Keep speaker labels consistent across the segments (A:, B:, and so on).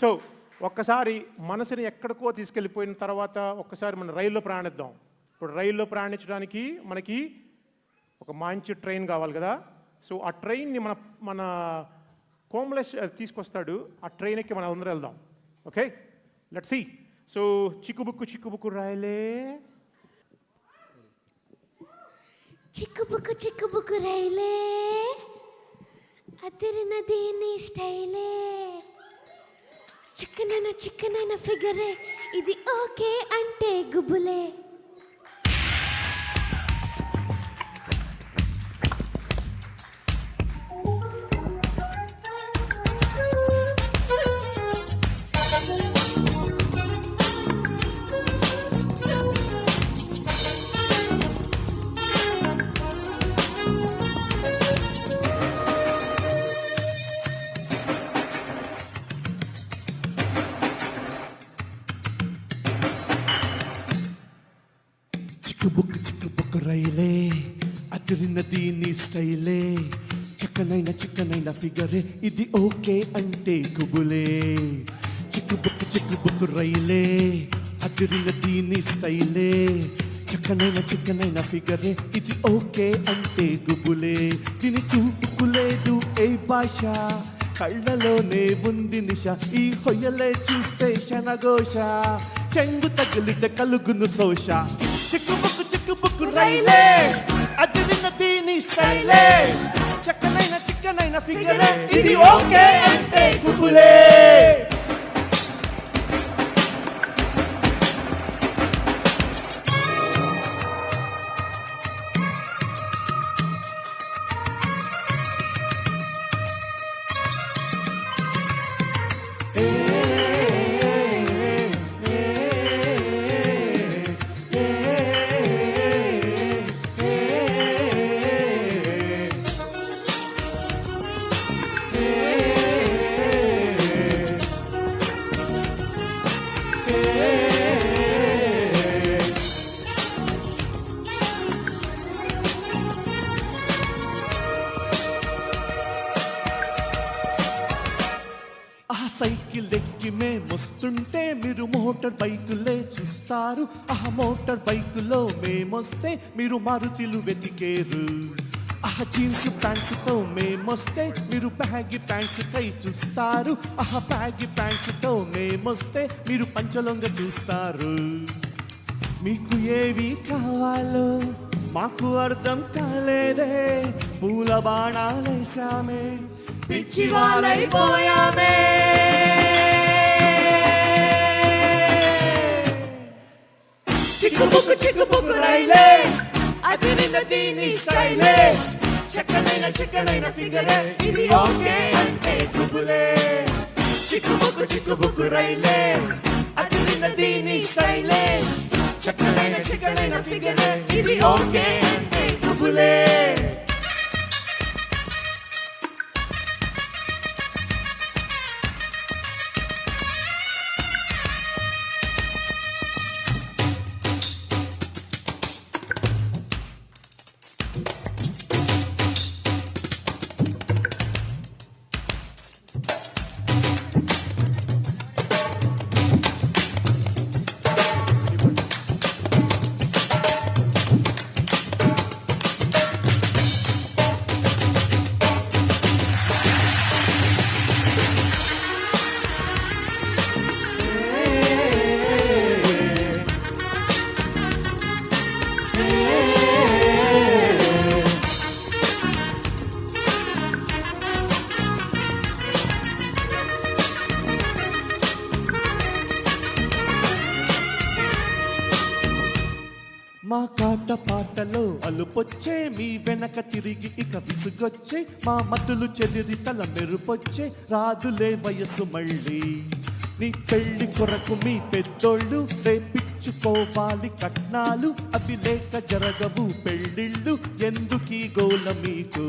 A: So ఒక్కసారి మనసుని ఎక్కడికో తీసుకెళ్ళిపోయిన తర్వాత ఒక్కసారి మనం రైల్లో ప్రయాణిద్దాం. ఇప్పుడు రైల్లో ప్రయాణించడానికి మనకి ఒక మంచి ట్రైన్ కావాలి కదా. సో ఆ ట్రైన్ని మన కోమలేష్ తీసుకొస్తాడు. ఆ ట్రైన్ ఎక్కి మనం అందరూ వెళ్దాం. Okay, let's see. సో చిక్కుబుక్కు రాయలే,
B: చిక్కుబుక్కు రైలే, అదిరినది నీ స్టైలే, చిక్కనైన ఫిగరే, ఇది ఓకే అంటే గుబులే.
C: చిక్కుబుక్కు రైలే, అదిరినది నీ స్టైలే, చిక్కనైన ఫిగరే, ఇది ఓకే అంటే గుబులే. చిక్కుబుక్కు రైలే, అదిరినది నీ స్టైలే, చిక్కనైన ఫిగరే, ఇది ఓకే అంటే గుబులే. దీని చూపుకులేదు ఏ భాష, కళ్ళలోనే ఉంది నిష, ఈ హొయ్యలే చూస్తే శనఘోష, చెంగు తగిలితే కలుగును శోష. చిక్కుబుక్కు రైలే, అదిరినది నీ స్టైలే, చిక్కనైన ఫిగరే, ఇది ఓకే అంటే గుబులే. సైకిల్ ఎక్కి మేమొస్తుంటే మీరు మోటార్ బైకులే చూస్తారు. మోటార్ బైకులో మేమొస్తే మీరు మారుతిలు వెతికేరు. జీన్స్ ప్యాంట్స్తో మేమొస్తే మీరు బ్యాగి ప్యాంట్స్ కై చూస్తారు. బ్యాగి ప్యాంట్స్తో మేమొస్తే మీరు పంచలొంగ చూస్తారు. మీకు ఏవి కావాలో మాకు అర్థం కాలేదే, పూల బాణాలేసామే, పిచ్చి వాళ్ళైపోయామే. చిక్కుబుక్కు రైలే, అదిరినది నీ స్టైలే, చిక్కనైన ఫిగరే, ఇది ఓకే అంటే గుబులే. చిక్కుబుక్కు రైలే, అదిరినది నీ స్టైలే, చిక్కనైన ఫిగరే, ఇది ఓకే అంటే గుబులే. మా కాట పాటలో అలుపొచ్చే, మీ వెనక తిరిగి ఇక విసుగొచ్చే, మా మతులు చెదిరి తల మెరుపొచ్చే, రాదులే వయస్సు మళ్ళీ. నీ పెళ్లి కొరకు మీ పెద్దోళ్ళు రేపిచ్చుకోవాలి కట్నాలు, అవి లేక జరగవు పెళ్ళిళ్ళు, ఎందుకీ గోల మీకు.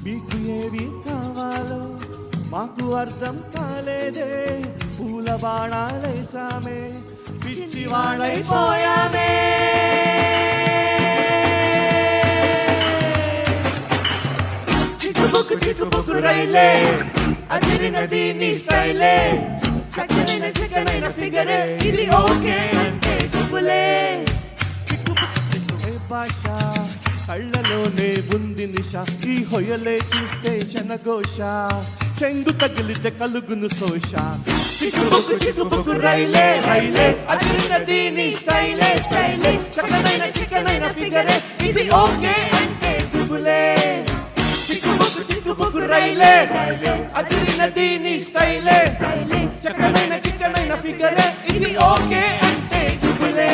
C: మీకు ఏవి కావాలో మాకు అర్థం కాలేదే, పూల బాణాలేసామే, పిచ్చి వాళ్ళైపోయామే. చిక్కుబుక్కు రైలే, అదిరినది నీ స్టైలే చక్కనైన చిక్కనైన ఫిగరే ఇది ఓకే అంటే గుబులే చిక్కుబుక్కు భాష కళ్ళలోనే ఉంది నిష ఈ హొయలే చూస్తే శనఘోష చెంగు తగిలితే కలుగును శోష చిక్కుబుక్కు రైలే రైలే అదిరినది నీ స్టైలే స్టైలే చక్కనైన చిక్కనైన ఫిగరే ఇది ఓకే అంటే గుబులే చిక్కుబుక్కు రైలే రైలే అదిరినది నీ స్టైలే స్టైలే చక్కనైన చిక్కనైన ఫిగరే ఇది ఓకే అంటే గుబులే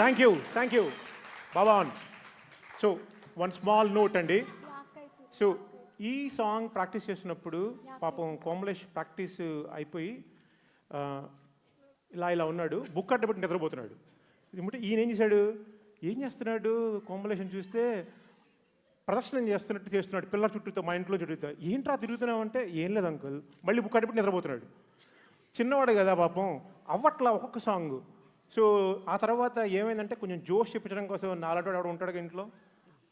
A: థ్యాంక్ యూ బాబాన్. సో వన్ స్మాల్ నోట్ అండి. సో ఈ సాంగ్ ప్రాక్టీస్ చేసినప్పుడు పాపం కోమలేష్ ప్రాక్టీస్ అయిపోయి ఇలా ఉన్నాడు, బుక్ అడ్డబెట్టి నిద్రపోతున్నాడు. ఏమంటే ఈయన ఏం చేస్తున్నాడు కోమలేషన్ చూస్తే ప్రదర్శన చేస్తున్నాడు పిల్లల చుట్టూతో, మా ఇంట్లో చుట్టూతో. ఏంట్రా తిరుగుతున్నావు అంటే ఏం లేదు అంకుల్, మళ్ళీ బుక్ అడ్డబెట్టి నిద్రపోతున్నాడు. చిన్నవాడు కదా పాపం, అవ్వట్లా ఒక్కొక్క సాంగ్. సో ఆ తర్వాత ఏమైందంటే కొంచెం జోష్ చెప్పించడం కోసం నాలాంటి వాడు ఉంటాడు ఇంట్లో,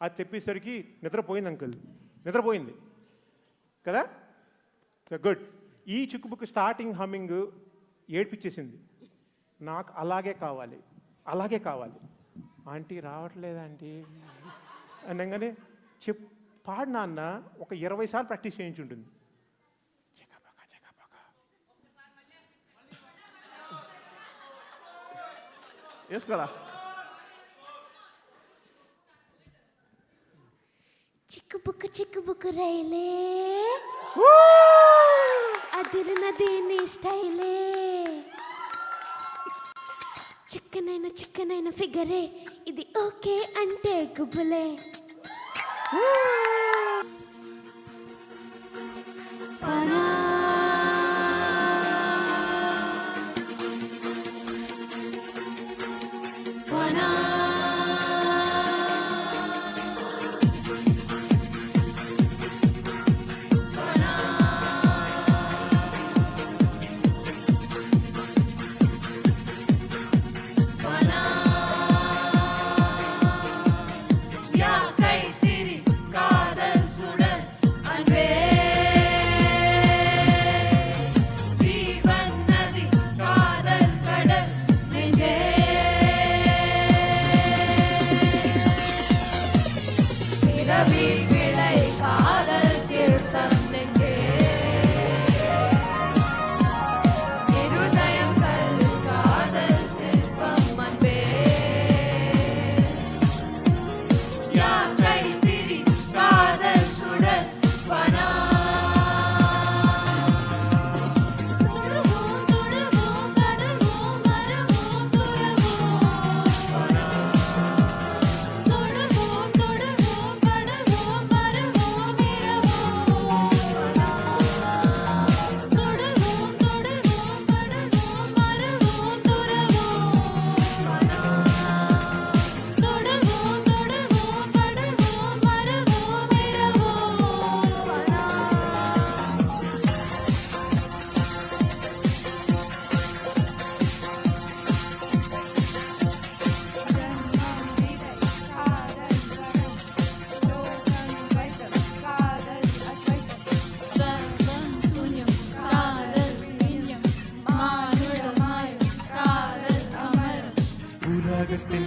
A: అది తెప్పేసరికి నిద్రపోయింది అంకుల్, నిద్రపోయింది కదా. So good. ఈ చిక్కుబుక్ స్టార్టింగ్ హమ్మింగ్ ఏడ్పించేసింది. నాకు అలాగే కావాలి ఆంటీ, రావట్లేదు ఆంటీ అనగానే పాడు నాన్న ఒక 20 సార్లు ప్రాక్టీస్ చేయించి ఉంటుంది.
C: వేసుకోరా.
B: చిక్కుబుక్కు రైలే అదిరినది నీ స్టైలే చిక్కనైన ఫిగరే ఇది ఓకే అంటే గుబులే ఫనా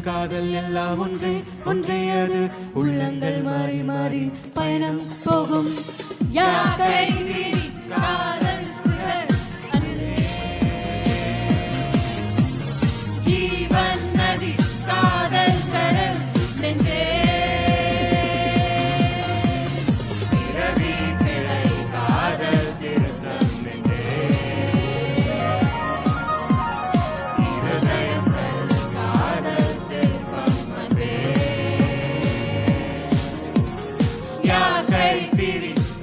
D: காதல் எல்லாம் ஒன்றே ஒன்றே அது உள்ளங்கள் மாறி மாறி பயணம் போகும் ஜீவன் நதி காதல் கடல் நெஞ்சே பிறவி பிழை காதல் திருத்தம் நெஞ்சே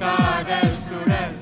D: காதல் சுடர்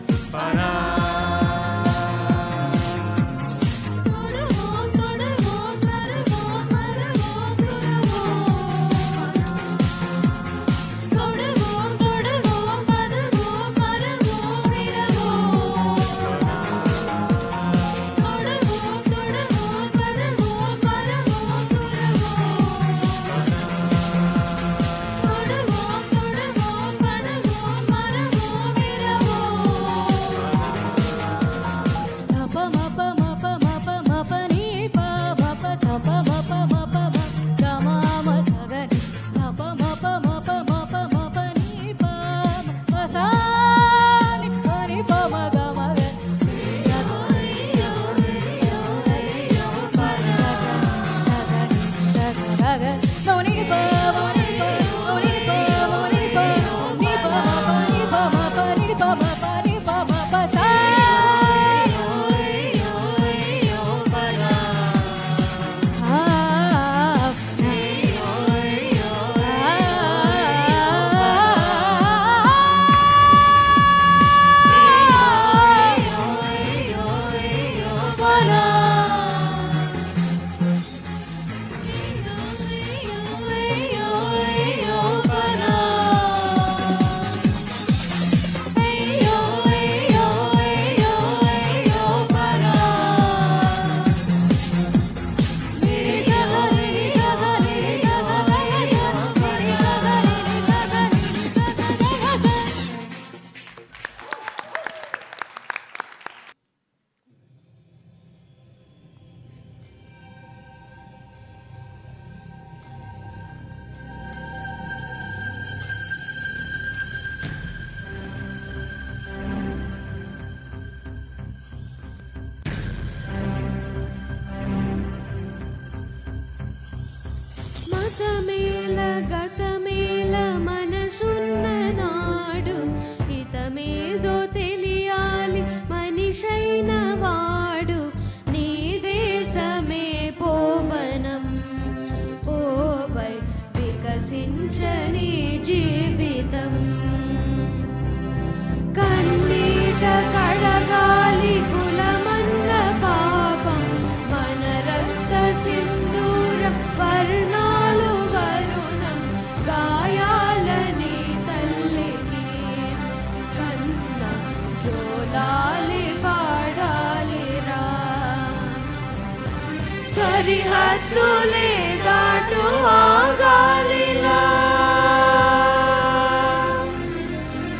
B: సరిహద్దులే దాటు ఆగాలిలా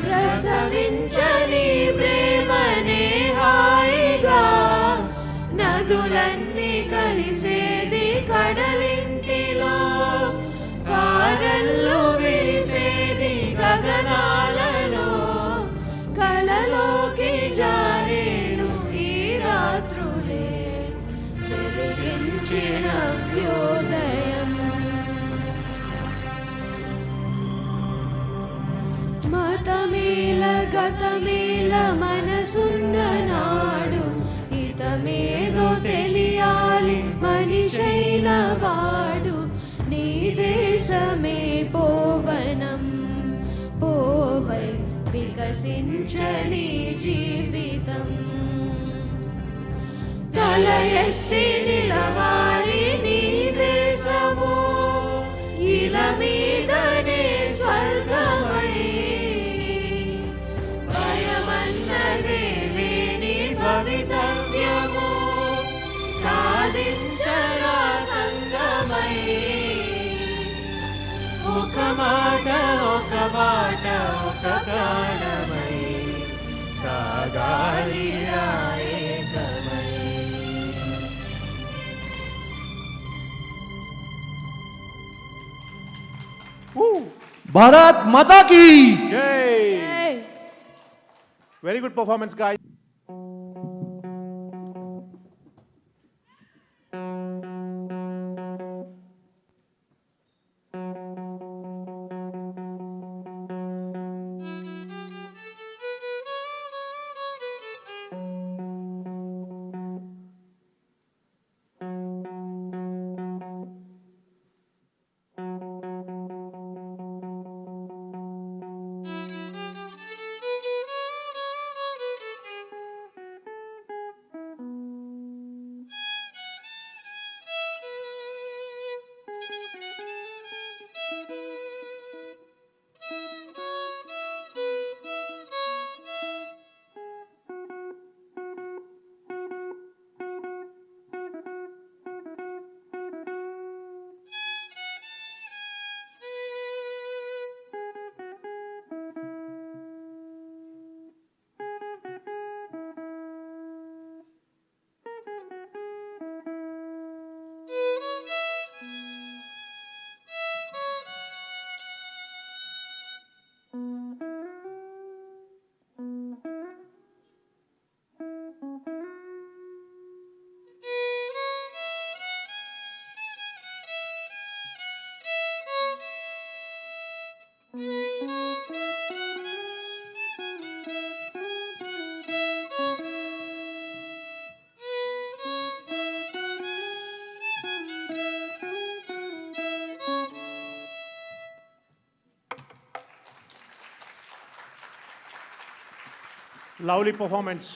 B: ప్రసవించని ప్రేమనే హాయిగా నదులన్నీ కలిసేది కడలింటిలో తారల్లు విరిసేది గగనాలలో కలలోకి జారేను ఈ రాత్రులే వెలిగించిన వ్యోదయం మతమేల గతమేల మనసున్న నాడు హితమేదో తెలియాలి మనిషైన వాడు నీ దేశమే పోవనం పోవై వికసించని జీవితం తల ఎత్తి నిలవాలి నీ దేశము ఇల మీదనే స్వర్గమై భయమన్నదే లేని భవితవ్యము సాధించరా సంగమై ఒక మాట ఒక బాట ఒక ప్రాణమై సాగాలి ఏకమై
C: భారత్ మాతా కీ
A: జై very good performance guy lovely performance